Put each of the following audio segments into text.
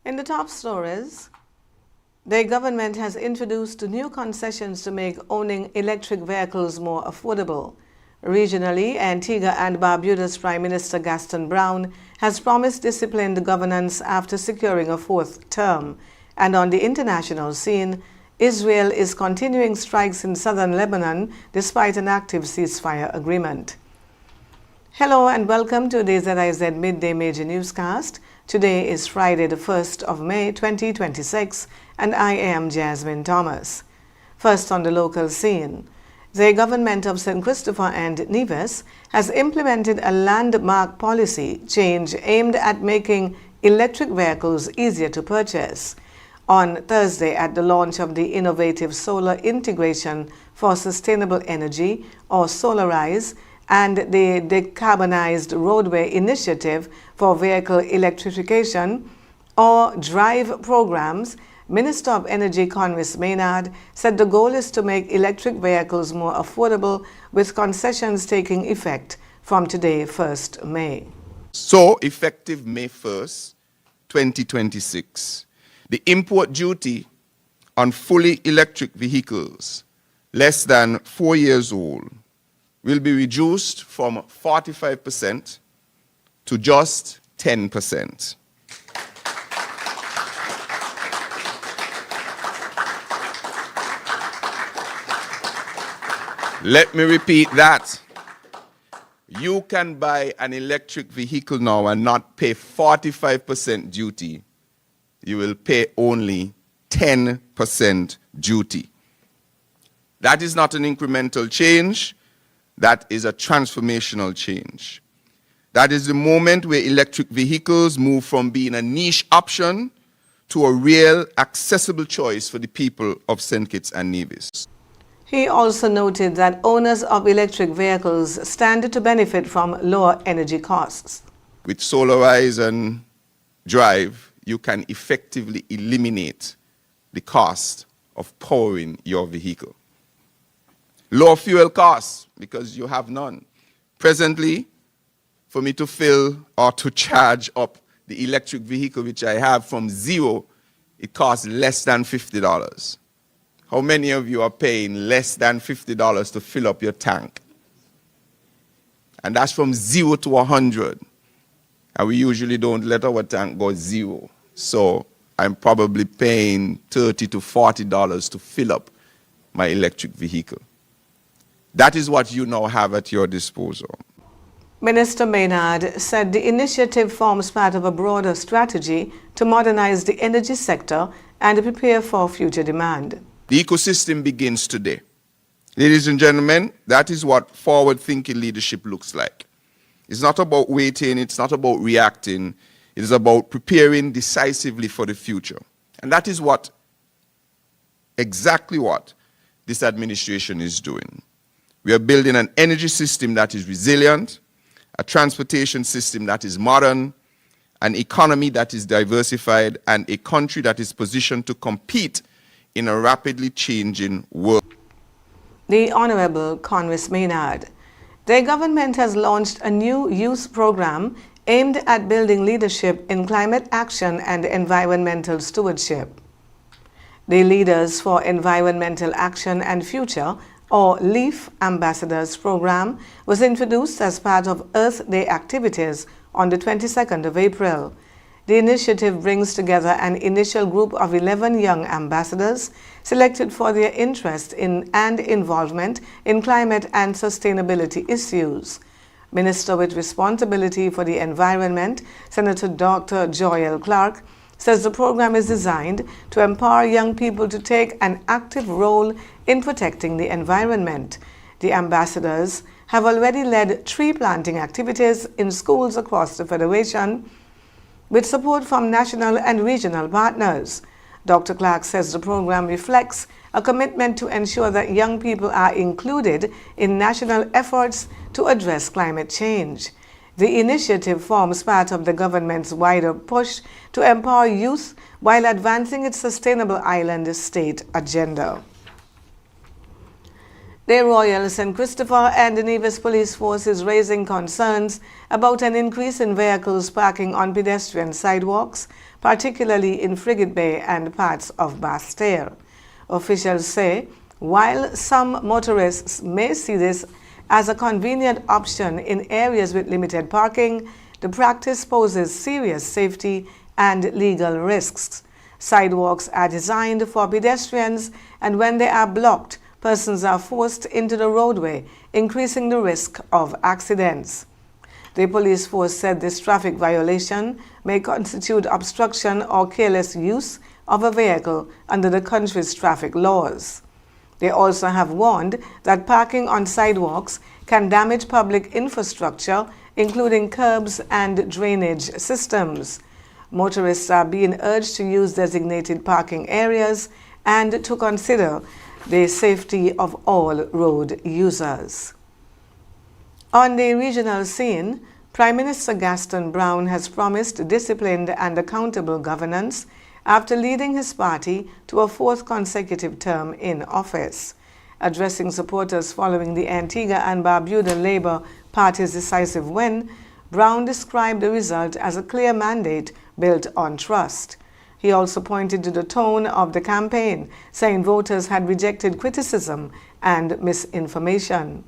In the top stories, the government has introduced new concessions to make owning electric vehicles more affordable. Regionally, Antigua and Barbuda's Prime Minister Gaston Brown has promised disciplined governance after securing a fourth term. And on the international scene, Israel is continuing strikes in southern Lebanon despite an active ceasefire agreement. Hello and welcome to the ZIZ Midday Major Newscast. Today is Friday, the 1st of May, 2026, and I am Jasmine Thomas. First on the local scene, the government of St. Christopher and Nevis has implemented a landmark policy change aimed at making electric vehicles easier to purchase. On Thursday, at the launch of the innovative Solar Integration for Sustainable Energy, or SOLARIZE, and the Decarbonized Roadway Initiative for Vehicle Electrification, or DRIVE programs, Minister of Energy Conwys Maynard said the goal is to make electric vehicles more affordable, with concessions taking effect from today, 1st May. So, effective May 1st, 2026, the import duty on fully electric vehicles less than 4 years old will be reduced from 45% to just 10%. Let me repeat that. You can buy an electric vehicle now and not pay 45% duty. You will pay only 10% duty. That is not an incremental change. That is a transformational change. That is the moment where electric vehicles move from being a niche option to a real accessible choice for the people of St. Kitts and Nevis. He also noted that owners of electric vehicles stand to benefit from lower energy costs. With SOLARIZE and DRIVE, you can effectively eliminate the cost of powering your vehicle. Low fuel costs, because you have none. Presently, for me to fill or to charge up the electric vehicle which I have from zero, it costs less than $50. How many of you are paying less than $50 to fill up your tank? And that's from 0 to 100. And we usually don't let our tank go zero. So I'm probably paying $30 to $40 to fill up my electric vehicle. That is what you now have at your disposal. Minister Maynard said the initiative forms part of a broader strategy to modernize the energy sector and prepare for future demand. The ecosystem begins today. Ladies and gentlemen, that is what forward-thinking leadership looks like. It's not about waiting, it's not about reacting, it is about preparing decisively for the future. And that is exactly what this administration is doing. We are building an energy system that is resilient, a transportation system that is modern, an economy that is diversified, and a country that is positioned to compete in a rapidly changing world. The Honorable Conwys Maynard. The government has launched a new youth program aimed at building leadership in climate action and environmental stewardship. The Leaders for Environmental Action and Future, or LEAF Ambassadors Program, was introduced as part of Earth Day activities on the 22nd of April. The initiative brings together an initial group of 11 young ambassadors selected for their interest in and involvement in climate and sustainability issues. Minister with responsibility for the environment, Senator Dr. Joel Clark, says the program is designed to empower young people to take an active role in protecting the environment. The ambassadors have already led tree planting activities in schools across the Federation with support from national and regional partners. Dr. Clark says the program reflects a commitment to ensure that young people are included in national efforts to address climate change. The initiative forms part of the government's wider push to empower youth while advancing its sustainable island state agenda. The Royal St. Christopher and the Nevis Police Force is raising concerns about an increase in vehicles parking on pedestrian sidewalks, particularly in Frigate Bay and parts of Bastille. Officials say while some motorists may see this as a convenient option in areas with limited parking, the practice poses serious safety and legal risks. Sidewalks are designed for pedestrians, and when they are blocked, persons are forced into the roadway, increasing the risk of accidents. The police force said this traffic violation may constitute obstruction or careless use of a vehicle under the country's traffic laws. They also have warned that parking on sidewalks can damage public infrastructure, including curbs and drainage systems. Motorists are being urged to use designated parking areas and to consider the safety of all road users. On the regional scene, Prime Minister Gaston Brown has promised disciplined and accountable governance after leading his party to a fourth consecutive term in office. Addressing supporters following the Antigua and Barbuda Labour Party's decisive win, Brown described the result as a clear mandate built on trust. He also pointed to the tone of the campaign, saying voters had rejected criticism and misinformation.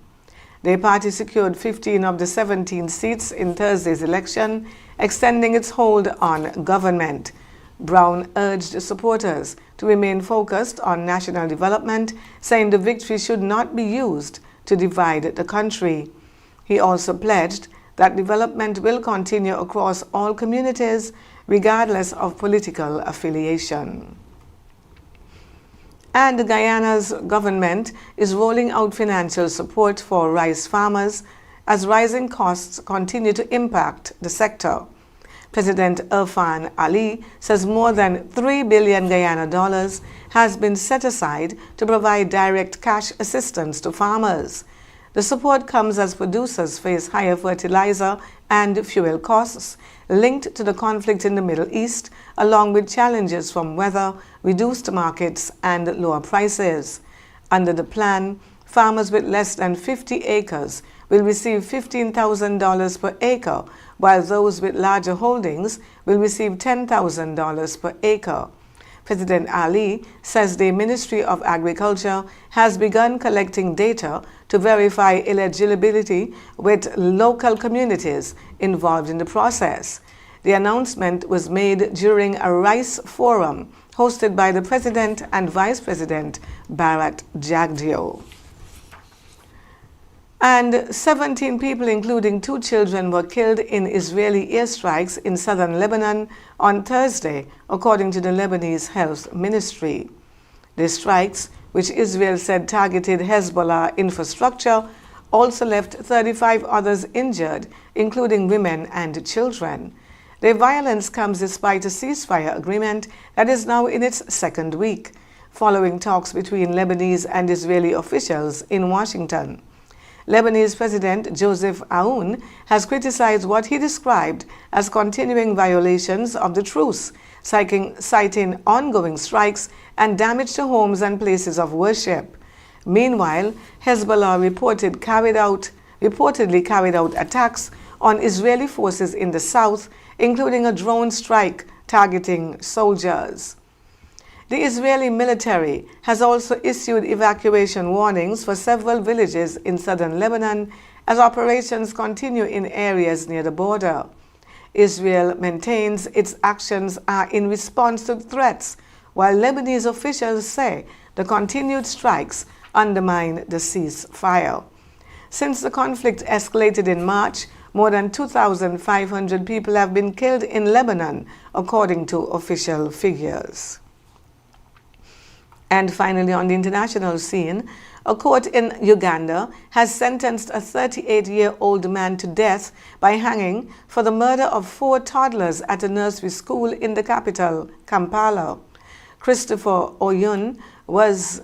The party secured 15 of the 17 seats in Thursday's election, extending its hold on government. Brown urged supporters to remain focused on national development, saying the victory should not be used to divide the country. He also pledged that development will continue across all communities, regardless of political affiliation. And Guyana's government is rolling out financial support for rice farmers as rising costs continue to impact the sector. President Irfan Ali says more than $3 billion Guyana dollars has been set aside to provide direct cash assistance to farmers. The support comes as producers face higher fertilizer and fuel costs linked to the conflict in the Middle East, along with challenges from weather, reduced markets, and lower prices. Under the plan, farmers with less than 50 acres will receive $15,000 per acre, while those with larger holdings will receive $10,000 per acre. President Ali says the Ministry of Agriculture has begun collecting data to verify eligibility with local communities involved in the process. The announcement was made during a rice forum hosted by the President and Vice President Bharat Jagdeo. And 17 people, including 2 children, were killed in Israeli airstrikes in southern Lebanon on Thursday, according to the Lebanese Health Ministry. The strikes, which Israel said targeted Hezbollah infrastructure, also left 35 others injured, including women and children. The violence comes despite a ceasefire agreement that is now in its second week, following talks between Lebanese and Israeli officials in Washington. Lebanese President Joseph Aoun has criticized what he described as continuing violations of the truce, citing ongoing strikes and damage to homes and places of worship. Meanwhile, Hezbollah reportedly carried out attacks on Israeli forces in the south, including a drone strike targeting soldiers. The Israeli military has also issued evacuation warnings for several villages in southern Lebanon as operations continue in areas near the border. Israel maintains its actions are in response to threats, while Lebanese officials say the continued strikes undermine the ceasefire. Since the conflict escalated in March, more than 2,500 people have been killed in Lebanon, according to official figures. And finally, on the international scene, a court in Uganda has sentenced a 38-year-old man to death by hanging for the murder of 4 toddlers at a nursery school in the capital, Kampala. Christopher Oyun was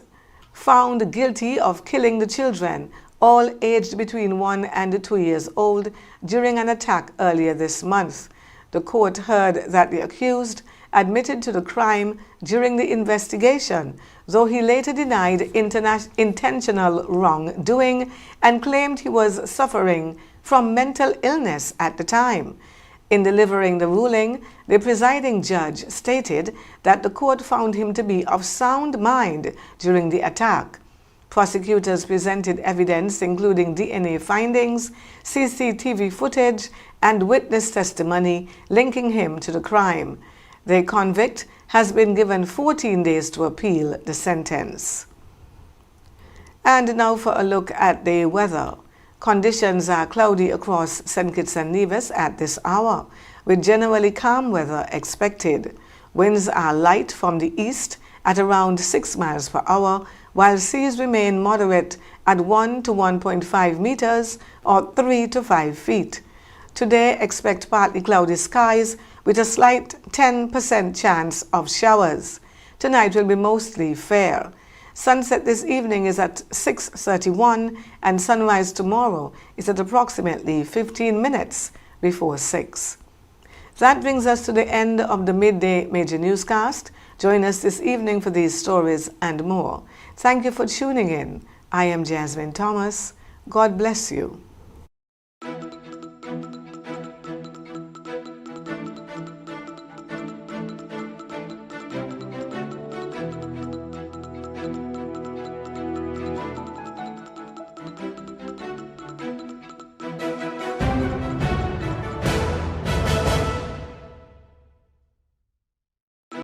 found guilty of killing the children, all aged between 1 and 2 years old, during an attack earlier this month. The court heard that the accused admitted to the crime during the investigation, though he later denied intentional wrongdoing and claimed he was suffering from mental illness at the time. In delivering the ruling, the presiding judge stated that the court found him to be of sound mind during the attack. Prosecutors presented evidence including DNA findings, CCTV footage, and witness testimony linking him to the crime. The convict has been given 14 days to appeal the sentence. And now for a look at the weather. Conditions are cloudy across St. Kitts and Nevis at this hour, with generally calm weather expected. Winds are light from the east at around 6 miles per hour, while seas remain moderate at 1 to 1.5 meters or 3 to 5 feet. Today, expect partly cloudy skies with a slight 10% chance of showers. Tonight will be mostly fair. Sunset this evening is at 6:31 and sunrise tomorrow is at approximately 15 minutes before 6. That brings us to the end of the Midday Major Newscast. Join us this evening for these stories and more. Thank you for tuning in. I am Jasmine Thomas. God bless you.